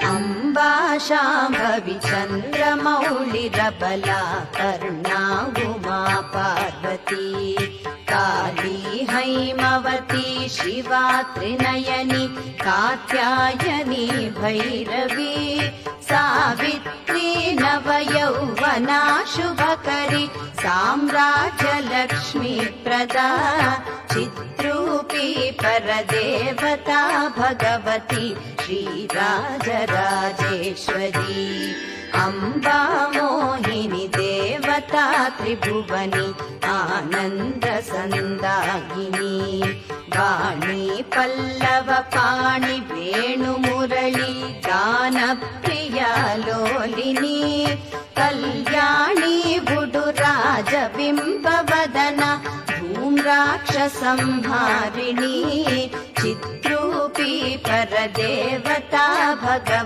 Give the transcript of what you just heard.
अम्बा शाम्भवी चन्द्रमौळिरबला करुणा उमा पार्वती काली हैमवती शिवा त्रिनयनी कात्यायनी भैरवी सावित्री नवयौवना शुभकरी साम्राज्यलक्ष्मी प्रदा चित्रूपी परदेवता भगवती श्रीराजराजेश्वरी अम्बा मोहिनी देवता त्रिभुवनी आनन्दसन्दायिनी वाणी पल्लव पाणि वेणुमुरळी गानप्रिया लोलिनी कल्याणी बुडुराजबिम्बवदना धूम्राक्षसंहारिणी चित्रूपी परदेवता भगवती